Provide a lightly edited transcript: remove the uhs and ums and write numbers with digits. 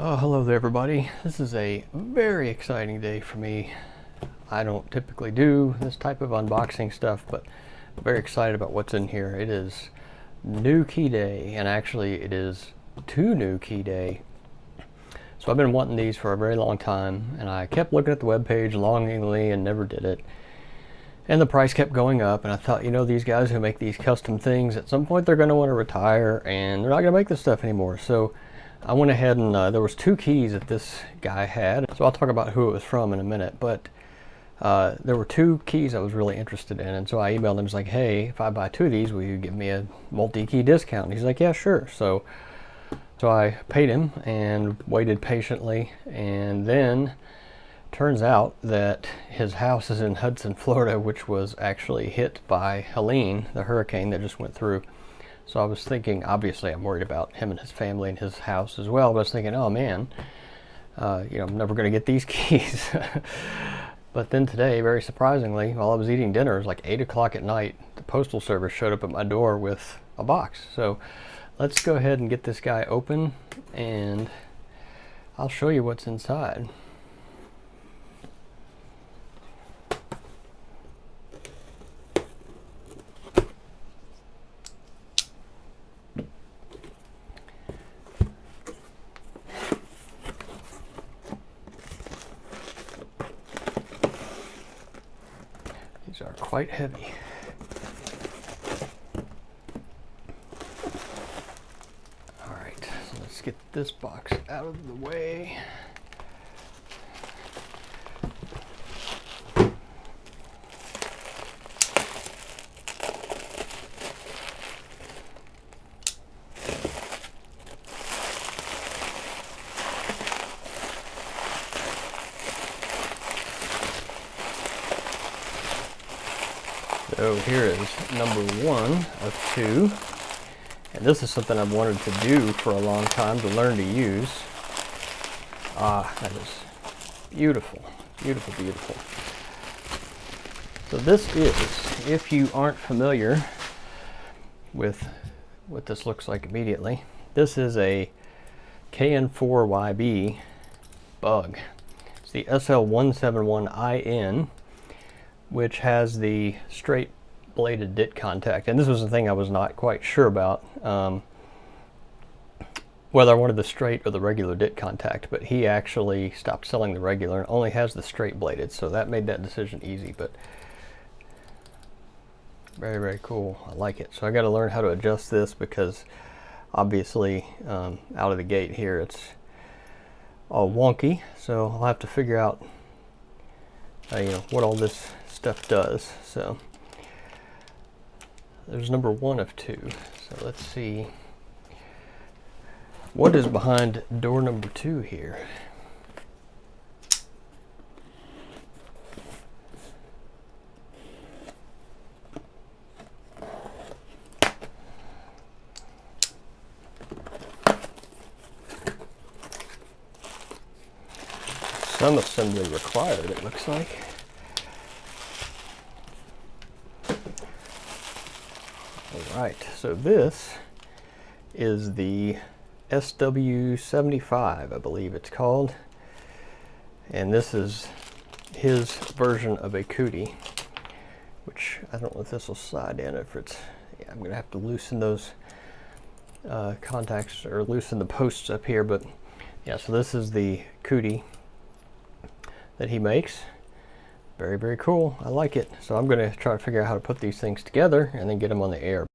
Oh, hello there everybody. This is a very exciting day for me. I don't typically do this type of unboxing stuff, but I'm very excited about what's in here. It is new key day, and actually it is 2 new key day. So I've been wanting these for a very long time, and I kept looking at the webpage longingly and never did it. And the price kept going up, and I thought, you know, these guys who make these custom things, at some point they're going to want to retire, and they're not going to make this stuff anymore. So I went ahead and there was 2 keys that this guy had. So I'll talk about who it was from in a minute, but there were 2 keys I was really interested in. And so I emailed him, I was like, hey, if I buy 2 of these, will you give me a multi-key discount? And he's like, yeah, sure. So I paid him and waited patiently. And then turns out that his house is in Hudson, Florida, which was actually hit by Helene, the hurricane that just went through. So I was thinking, obviously I'm worried about him and his family and his house as well, but I was thinking, oh man, you know, I'm never going to get these keys. But then today, very surprisingly, while I was eating dinner, it was like 8 o'clock at night, the postal service showed up at my door with a box. So let's go ahead and get this guy open, and I'll show you what's inside. These are quite heavy. All right, so let's get this box out of the way. So here is number 1 of 2, and this is something I've wanted to do for a long time, to learn to use. Ah, that is beautiful, beautiful, beautiful. So this is, if you aren't familiar with what this looks like immediately, this is a KN4YB bug. It's the SL171IN, which has the straight bladed dit contact. And this was the thing I was not quite sure about, whether I wanted the straight or the regular dit contact, but he actually stopped selling the regular and only has the straight bladed, so that made that decision easy. But very, very cool. I like it. So I got to learn how to adjust this, because obviously out of the gate here it's all wonky, so I'll have to figure out you know, what all this stuff does. So there's number 1 of 2. So let's see what is behind door number 2 here. Some assembly required, it looks like. Alright, so this is the SW75, I believe it's called. And this is his version of a cootie, which I don't know if this will slide in, if it's, yeah, I'm going to have to loosen those contacts, or loosen the posts up here, but yeah, so this is the cootie that he makes. Very, very cool. I like it. So I'm going to try to figure out how to put these things together and then get them on the air.